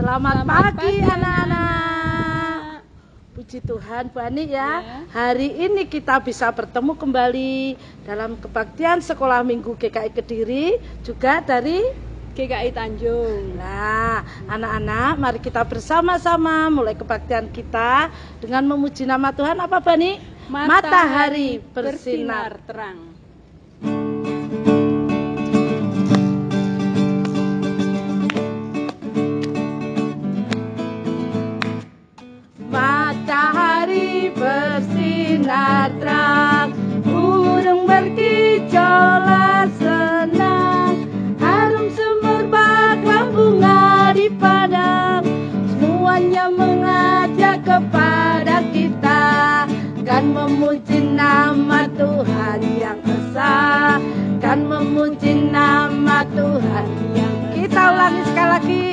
Selamat pagi anak-anak. Puji Tuhan Bu Ani ya. Hari ini kita bisa bertemu kembali dalam kebaktian sekolah minggu GKI Kediri, juga dari GKI Tanjung. Nah, anak-anak, mari kita bersama-sama mulai kebaktian kita dengan memuji nama Tuhan. Apa Bu Ani? Matahari bersinar terang. Matahari bersinar terang, burung bergejolak senang, harum semerbak bunga di padang, semuanya mengajak kepada kita kan memuji nama Tuhan yang esa, kan memuji nama Tuhan yang kita ulangi sekali lagi.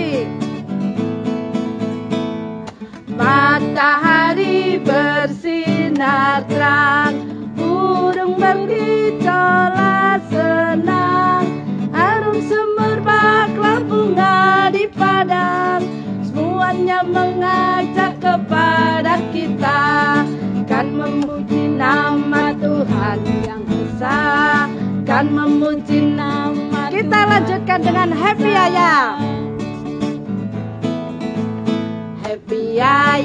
Matahari bersinar terang, burung bergejolak senang, harum semerbaklah bunga di padang, semuanya mengajak kepada kita kan memuji nama Tuhan yang esa, kan memuji nama Tuhan. Kita lanjutkan dengan happy ya. Happy ya,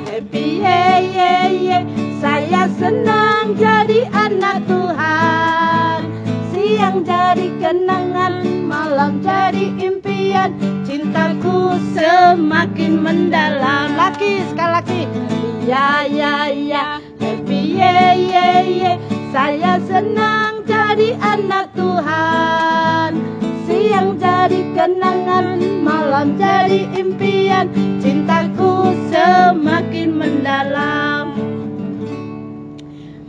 happy ye, saya senang jadi anak Tuhan. Siang jadi kenangan, malam jadi impian, cintaku semakin mendalam. Lagi, sekali lagi. Happy ya, happy ye, saya senang jadi anak Tuhan. Siang jadi kenangan, malam jadi impian, cintaku semakin mendalam.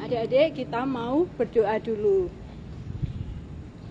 Adik-adik, kita mau berdoa dulu.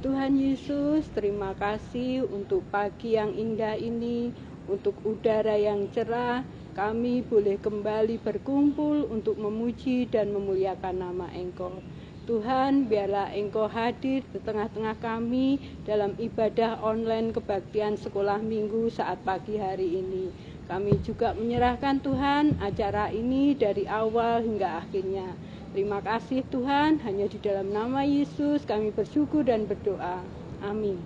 Tuhan Yesus, terima kasih untuk pagi yang indah ini, untuk udara yang cerah. Kami boleh kembali berkumpul untuk memuji dan memuliakan nama Engkau. Tuhan, biarlah Engkau hadir di tengah-tengah kami dalam ibadah online kebaktian sekolah minggu saat pagi hari ini. Kami juga menyerahkan Tuhan acara ini dari awal hingga akhirnya. Terima kasih Tuhan, hanya di dalam nama Yesus kami bersyukur dan berdoa. Amin.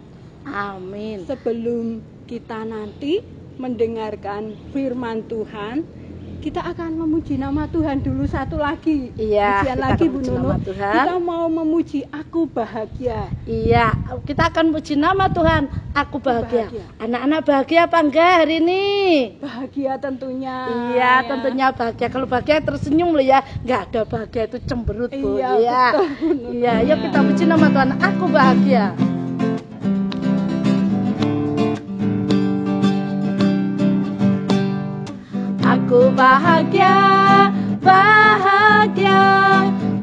Amin. Sebelum kita nanti mendengarkan firman Tuhan, kita akan memuji nama Tuhan dulu satu lagi. Iya, pujian lagi Bu Nunu. Kita mau memuji Aku Bahagia. Iya, kita akan memuji nama Tuhan. Aku bahagia. Anak-anak bahagia apa enggak hari ini? Bahagia tentunya. Iya, tentunya bahagia. Kalau bahagia tersenyum loh ya. Enggak ada bahagia itu cemberut Bu. Iya, betul, iya, yuk kita puji nama Tuhan. Aku bahagia. Aku bahagia, bahagia,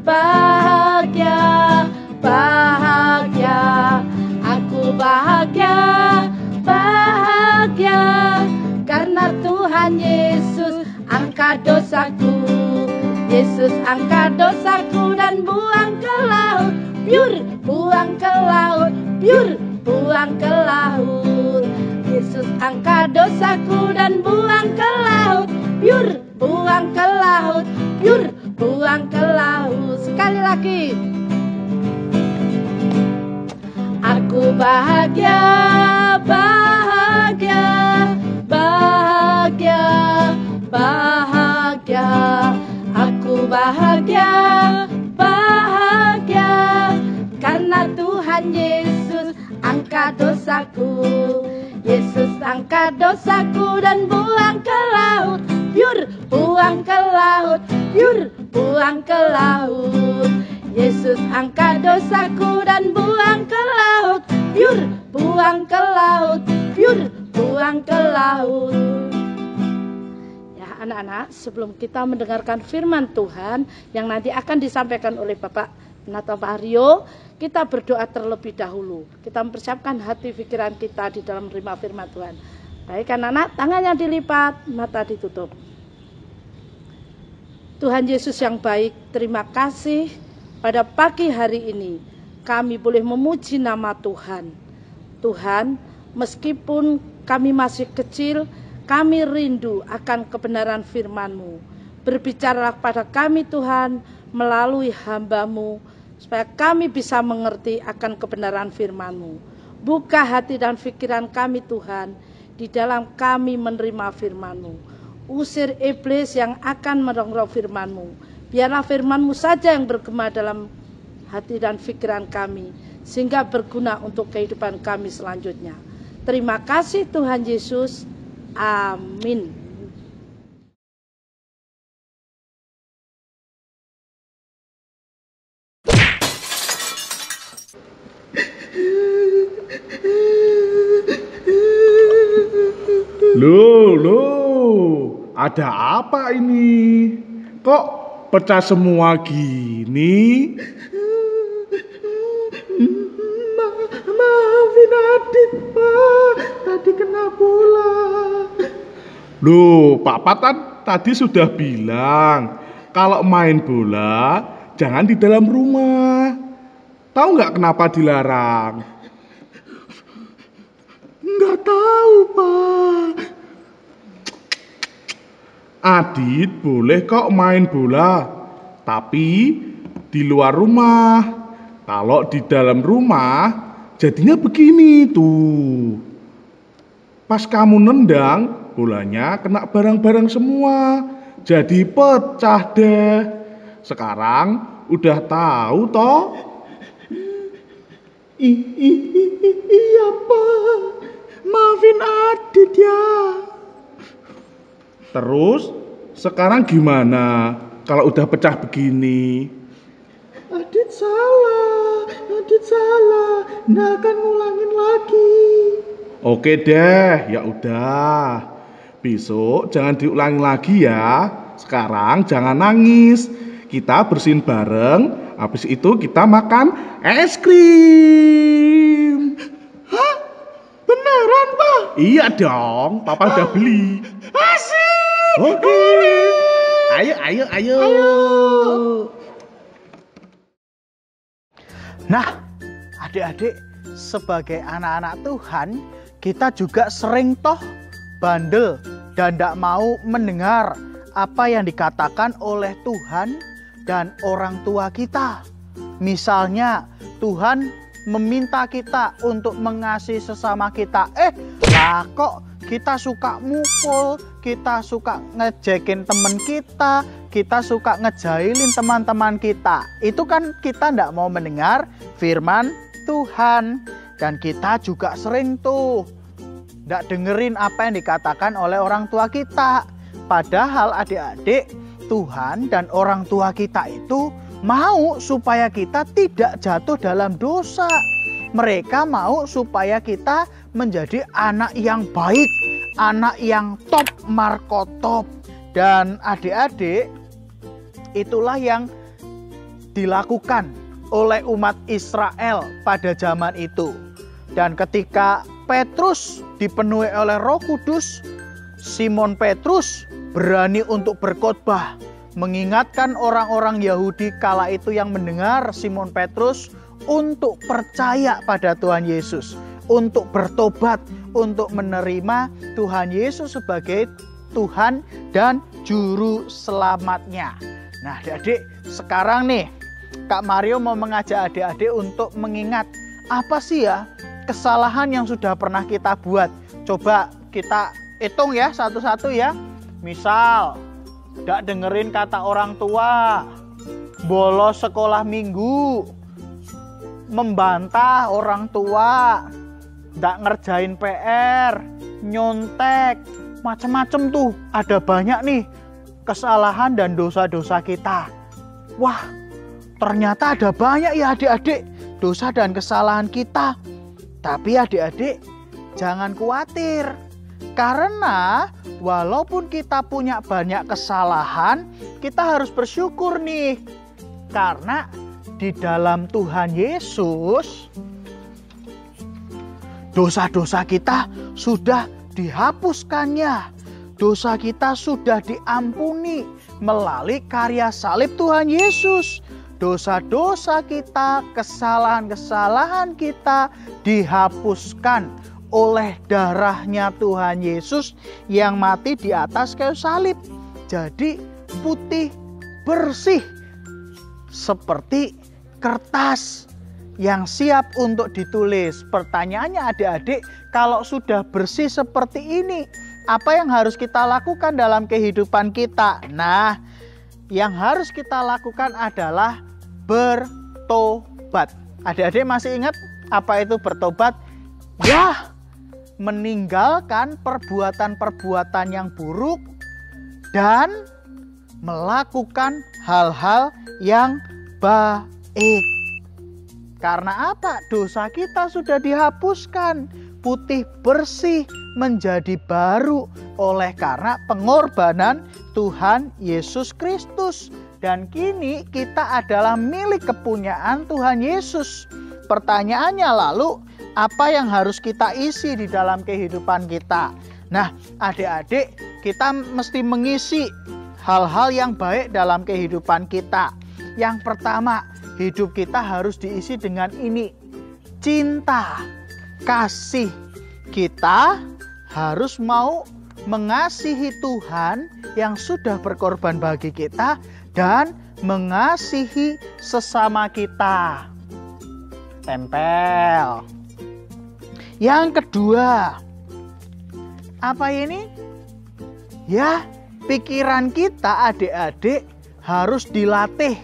bahagia, bahagia. Aku bahagia, bahagia, karena Tuhan Yesus angkat dosaku. Yesus angkat dosaku dan buang ke laut, biur, buang ke laut, biur, buang ke laut. Yesus angkat dosaku dan buang ke laut, biur, buang ke laut, biur, buang ke laut. Sekali lagi. Aku bahagia, bahagia, bahagia, bahagia. Aku bahagia, bahagia, karena Tuhan Yesus angkat dosaku. Yesus angkat dosaku dan buang ke laut, biur, buang ke laut, biur, buang ke laut. Yesus angkat dosaku dan buang ke laut, biur, buang ke laut, biur, buang ke laut. Ya anak-anak, sebelum kita mendengarkan firman Tuhan yang nanti akan disampaikan oleh Bapak Nata Mario, kita berdoa terlebih dahulu. Kita mempersiapkan hati pikiran kita di dalam menerima firman Tuhan. Baik anak-anak, tangannya dilipat, mata ditutup. Tuhan Yesus yang baik, terima kasih pada pagi hari ini kami boleh memuji nama Tuhan. Tuhan, meskipun kami masih kecil, kami rindu akan kebenaran firman-Mu. Berbicaralah pada kami Tuhan melalui hamba-Mu, supaya kami bisa mengerti akan kebenaran firman-Mu. Buka hati dan pikiran kami Tuhan, di dalam kami menerima firman-Mu. Usir iblis yang akan merongrong firman-Mu. Biarlah firman-Mu saja yang bergema dalam hati dan pikiran kami, sehingga berguna untuk kehidupan kami selanjutnya. Terima kasih Tuhan Yesus. Amin. Loh, ada apa ini? Kok pecah semua gini? Maafin Adit, Pak. Tadi kena bola. Loh, Pak Patan tadi sudah bilang kalau main bola jangan di dalam rumah. Tahu nggak kenapa dilarang? Nggak tahu, Pak. Adit boleh kok main bola, tapi di luar rumah. Kalau di dalam rumah, jadinya begini tuh. Pas kamu nendang, bolanya kena barang-barang semua. Jadi pecah deh. Sekarang udah tahu toh? Iya, Pak. Maafin Adit ya. Terus sekarang gimana kalau udah pecah begini? Adit salah. Nggak akan ngulangin lagi. Oke deh, ya udah. Besok jangan diulangi lagi ya. Sekarang jangan nangis. Kita bersihin bareng. Habis itu kita makan es krim. Hah? Beneran, Pak? Iya dong, Papa udah beli. Asik. Oke. Ayo. Nah, adik-adik, sebagai anak-anak Tuhan, kita juga sering toh bandel dan tidak mau mendengar apa yang dikatakan oleh Tuhan dan orang tua kita. Misalnya, Tuhan meminta kita untuk mengasihi sesama kita. Lah kok kita suka mukul, kita suka ngejekin teman kita suka ngejailin teman-teman kita. Itu kan kita tidak mau mendengar firman Tuhan. Dan kita juga sering tuh tidak dengerin apa yang dikatakan oleh orang tua kita. Padahal adik-adik, Tuhan dan orang tua kita itu mau supaya kita tidak jatuh dalam dosa. Mereka mau supaya kita menjadi anak yang baik, anak yang top markotop. Dan adik-adik, itulah yang dilakukan oleh umat Israel pada zaman itu. Dan ketika Petrus dipenuhi oleh Roh Kudus, Simon Petrus berani untuk berkhotbah, mengingatkan orang-orang Yahudi kala itu yang mendengar Simon Petrus untuk percaya pada Tuhan Yesus, untuk bertobat, untuk menerima Tuhan Yesus sebagai Tuhan dan Juru Selamatnya. Nah, adik-adik, sekarang nih Kak Mario mau mengajak adik-adik untuk mengingat apa sih ya kesalahan yang sudah pernah kita buat. Coba kita hitung ya satu-satu ya. Misal, tidak dengerin kata orang tua, bolos sekolah minggu, membantah orang tua, tidak ngerjain PR, nyontek, macam-macam tuh. Ada banyak nih kesalahan dan dosa-dosa kita. Wah, ternyata ada banyak ya adik-adik dosa dan kesalahan kita. Tapi adik-adik jangan khawatir. Karena walaupun kita punya banyak kesalahan, kita harus bersyukur nih. Karena di dalam Tuhan Yesus, dosa-dosa kita sudah dihapuskannya. Dosa kita sudah diampuni melalui karya salib Tuhan Yesus. Dosa-dosa kita, kesalahan-kesalahan kita dihapuskan oleh darahnya Tuhan Yesus yang mati di atas kayu salib. Jadi putih bersih seperti kertas yang siap untuk ditulis. Pertanyaannya adik-adik, kalau sudah bersih seperti ini, apa yang harus kita lakukan dalam kehidupan kita? Nah, yang harus kita lakukan adalah bertobat. Adik-adik masih ingat apa itu bertobat? Ya, meninggalkan perbuatan-perbuatan yang buruk dan melakukan hal-hal yang baik. Karena apa? Dosa kita sudah dihapuskan, putih bersih menjadi baru oleh karena pengorbanan Tuhan Yesus Kristus. Dan kini kita adalah milik kepunyaan Tuhan Yesus. Pertanyaannya lalu, apa yang harus kita isi di dalam kehidupan kita? Nah, adik-adik, kita mesti mengisi hal-hal yang baik dalam kehidupan kita. Yang pertama, hidup kita harus diisi dengan ini, cinta, kasih. Kita harus mau mengasihi Tuhan yang sudah berkorban bagi kita dan mengasihi sesama kita. Tempel. Yang kedua, apa ini? Ya, pikiran kita adik-adik harus dilatih.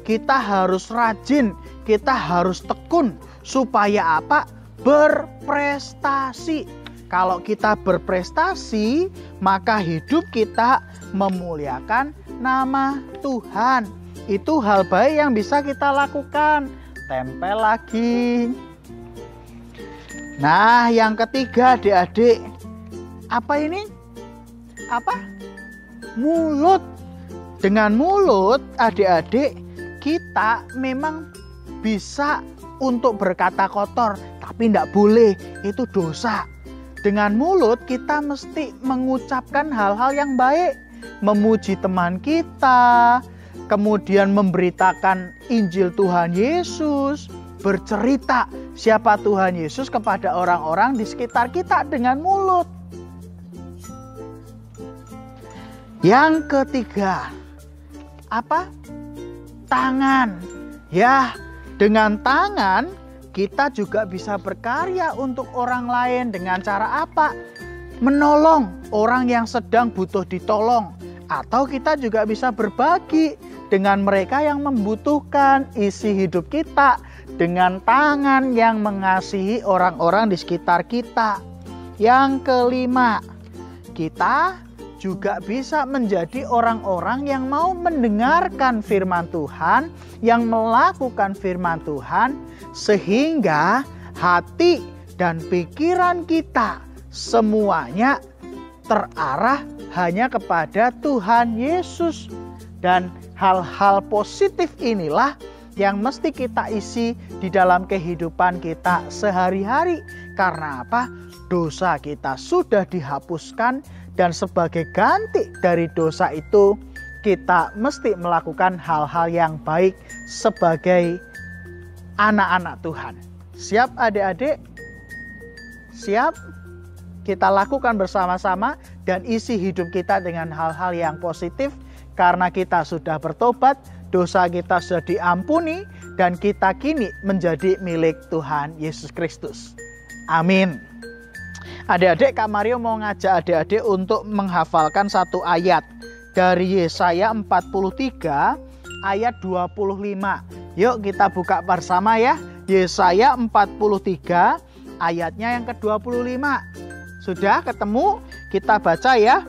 Kita harus rajin, kita harus tekun. Supaya apa? Berprestasi. Kalau kita berprestasi, maka hidup kita memuliakan nama Tuhan. Itu hal baik yang bisa kita lakukan. Tempel lagi. Nah, yang ketiga adik-adik. Apa ini? Apa? Mulut. Dengan mulut adik-adik kita memang bisa untuk berkata kotor, tapi tidak boleh, itu dosa. Dengan mulut kita mesti mengucapkan hal-hal yang baik, memuji teman kita, kemudian memberitakan Injil Tuhan Yesus, bercerita siapa Tuhan Yesus kepada orang-orang di sekitar kita dengan mulut. Yang ketiga, apa? Tangan. Ya, dengan tangan kita juga bisa berkarya untuk orang lain. Dengan cara apa? Menolong orang yang sedang butuh ditolong. Atau kita juga bisa berbagi dengan mereka yang membutuhkan. Isi hidup kita dengan tangan yang mengasihi orang-orang di sekitar kita. Yang kelima, kita juga bisa menjadi orang-orang yang mau mendengarkan firman Tuhan, yang melakukan firman Tuhan, sehingga hati dan pikiran kita semuanya terarah hanya kepada Tuhan Yesus. Dan hal-hal positif inilah yang mesti kita isi di dalam kehidupan kita sehari-hari. Karena apa? Dosa kita sudah dihapuskan. Dan sebagai ganti dari dosa itu, kita mesti melakukan hal-hal yang baik sebagai anak-anak Tuhan. Siap adik-adik? Siap? Kita lakukan bersama-sama dan isi hidup kita dengan hal-hal yang positif. Karena kita sudah bertobat, dosa kita sudah diampuni, dan kita kini menjadi milik Tuhan Yesus Kristus. Amin. Adik-adik, Kak Mario mau ngajak adik-adik untuk menghafalkan satu ayat dari Yesaya 43 ayat 25. Yuk kita buka bersama ya. Yesaya 43 ayatnya yang ke-25. Sudah ketemu? Kita baca ya.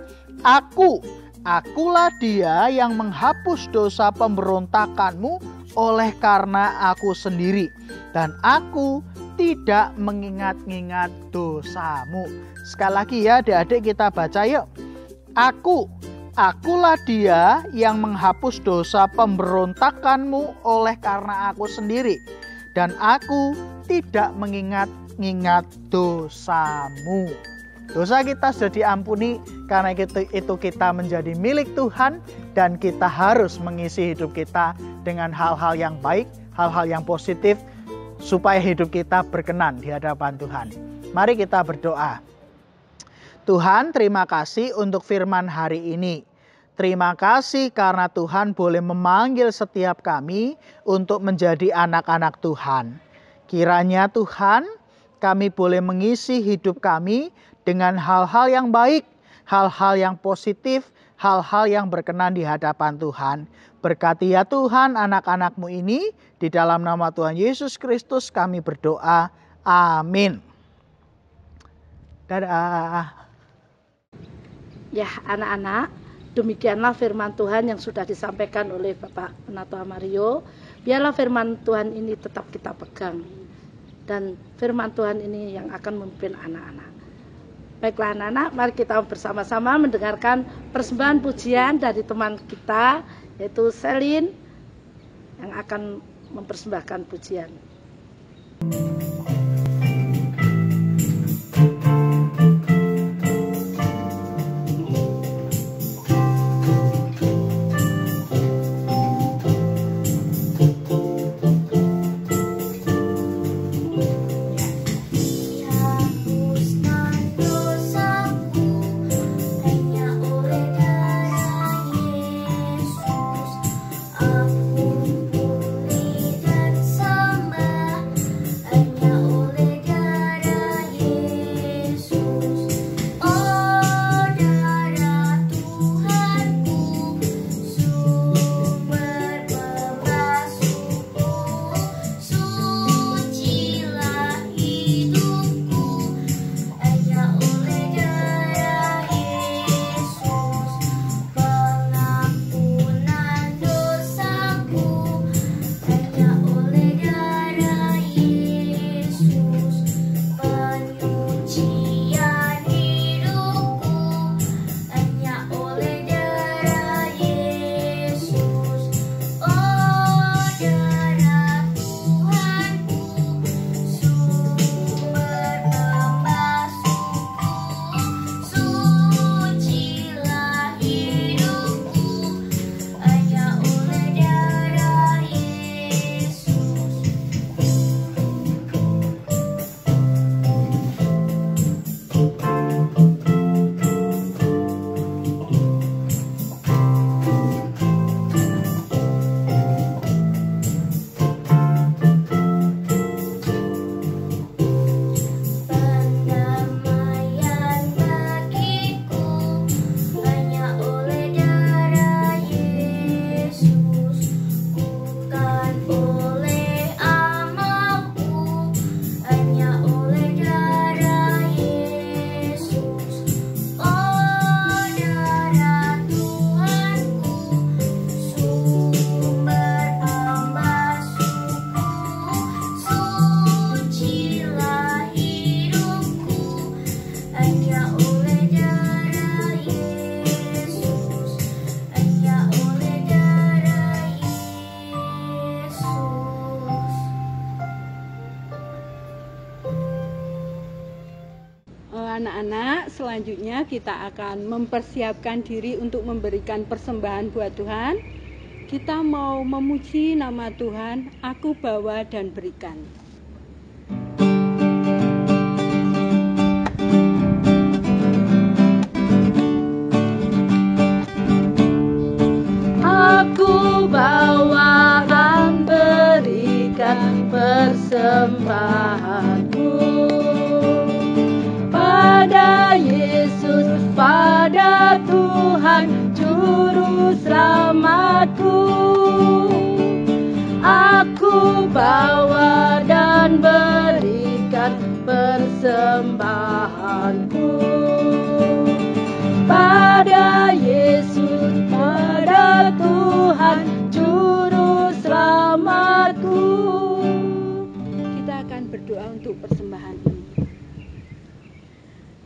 Akulah dia yang menghapus dosa pemberontakanmu oleh karena aku sendiri. Dan aku tidak mengingat-ingat dosamu. Sekali lagi ya adik-adik, kita baca yuk. Akulah dia yang menghapus dosa pemberontakanmu oleh karena aku sendiri. Dan aku tidak mengingat-ingat dosamu. Dosa kita sudah diampuni, karena itu kita menjadi milik Tuhan. Dan kita harus mengisi hidup kita dengan hal-hal yang baik, hal-hal yang positif, supaya hidup kita berkenan di hadapan Tuhan. Mari kita berdoa. Tuhan, terima kasih untuk firman hari ini. Terima kasih karena Tuhan boleh memanggil setiap kami untuk menjadi anak-anak Tuhan. Kiranya Tuhan, kami boleh mengisi hidup kami dengan hal-hal yang baik, hal-hal yang positif, hal-hal yang berkenan di hadapan Tuhan. Berkati ya Tuhan anak-anak-Mu ini, di dalam nama Tuhan Yesus Kristus kami berdoa. Amin. Dadah. Ya anak-anak, demikianlah firman Tuhan yang sudah disampaikan oleh Bapak Penatua Mario. Biarlah firman Tuhan ini tetap kita pegang. Dan firman Tuhan ini yang akan memimpin anak-anak. Baiklah anak-anak, mari kita bersama-sama mendengarkan persembahan pujian dari teman kita, yaitu Selin, yang akan mempersembahkan pujian. Anak-anak, selanjutnya kita akan mempersiapkan diri untuk memberikan persembahan buat Tuhan. Kita mau memuji nama Tuhan, aku bawa dan berikan. Aku bawa dan berikan persembahanku pada Yesus, pada Tuhan Juru Selamatku. Aku bawa dan berikan persembahanku pada Yesus, pada Tuhan Juru Selamatku. Kita akan berdoa untuk persembahan ini.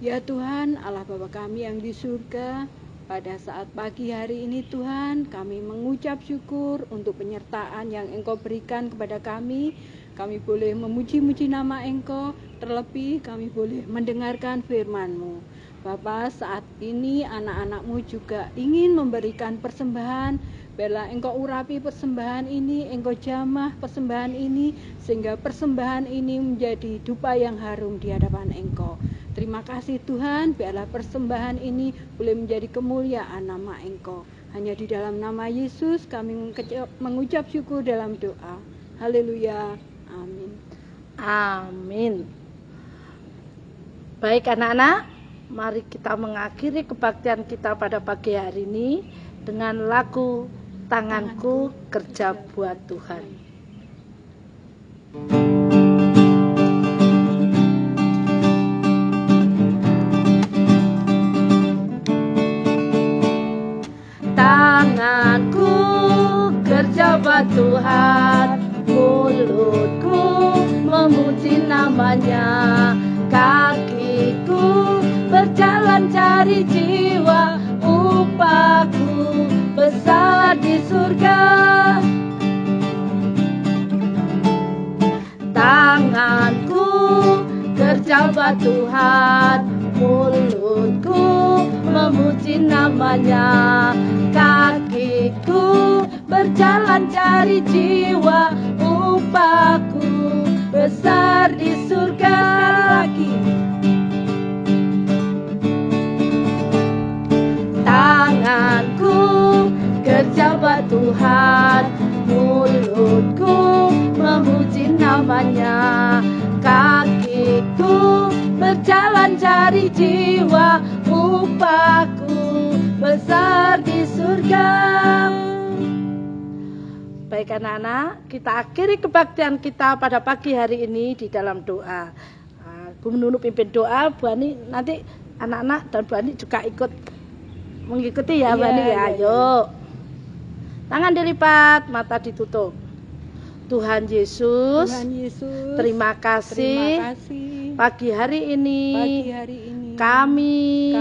Ya Tuhan, Allah Bapa kami yang di surga, pada saat pagi hari ini Tuhan, kami mengucap syukur untuk penyertaan yang Engkau berikan kepada kami. Kami boleh memuji-muji nama Engkau, terlebih kami boleh mendengarkan firman-Mu. Bapa, saat ini anak-anak-Mu juga ingin memberikan persembahan. Biarlah Engkau urapi persembahan ini, Engkau jamah persembahan ini, sehingga persembahan ini menjadi dupa yang harum di hadapan Engkau. Terima kasih Tuhan, biarlah persembahan ini boleh menjadi kemuliaan nama Engkau. Hanya di dalam nama Yesus kami mengucap syukur dalam doa. Haleluya. Amin. Amin. Baik anak-anak, mari kita mengakhiri kebaktian kita pada pagi hari ini dengan lagu Tanganku Kerja Buat Tuhan. Tanganku kerja buat Tuhan, mulutku memuji namanya, kakiku berjalan cari jiwa, upahku besar di surga. Tanganku kerja buat Tuhan, mulutku memuji namanya, kakiku berjalan cari jiwa, upahku besar di surga. Lagi. Tanganku kerja buat Tuhan, mulutku memuji namanya, kakiku berjalan cari jiwa, upahku besar di surga. Baik anak-anak, kita akhiri kebaktian kita pada pagi hari ini di dalam doa. Bu Nunu pimpin doa, Bu Ani nanti anak-anak dan Bu Ani juga ikut mengikuti ya, Bu Ani ya. Ayo. Tangan dilipat, mata ditutup. Tuhan Yesus, terima kasih. Pagi hari ini kami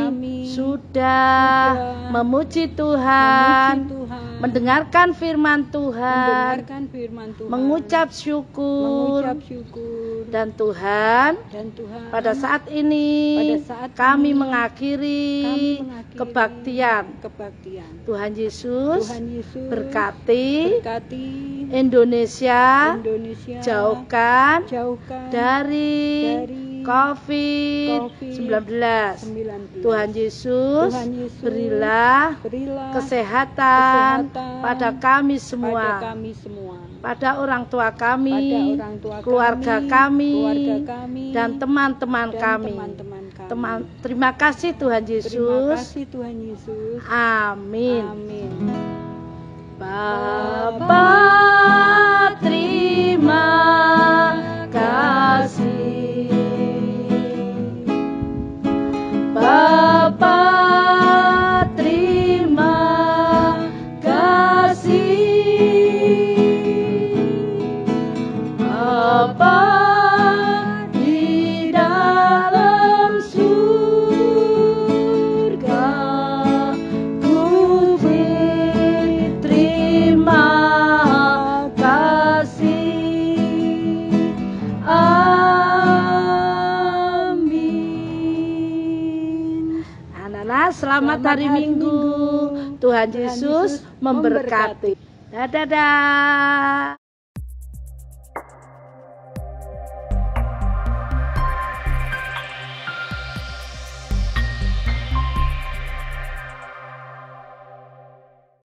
sudah memuji Tuhan, mendengarkan firman Tuhan, mengucap syukur, dan Tuhan, pada saat ini kami mengakhiri kebaktian. Tuhan Yesus berkati Indonesia, jauhkan dari COVID-19. Tuhan Yesus, berilah kesehatan pada kami semua, pada orang tua kami, keluarga kami, dan teman-teman kami. Terima kasih Tuhan Yesus. Amin. Bapa, terima kasih. Bapa, terima kasih. Bapa di dalam surga, ku berterima kasih. Amin. Anak-anak, selamat hari Minggu. Tuhan Yesus memberkati. Dadah.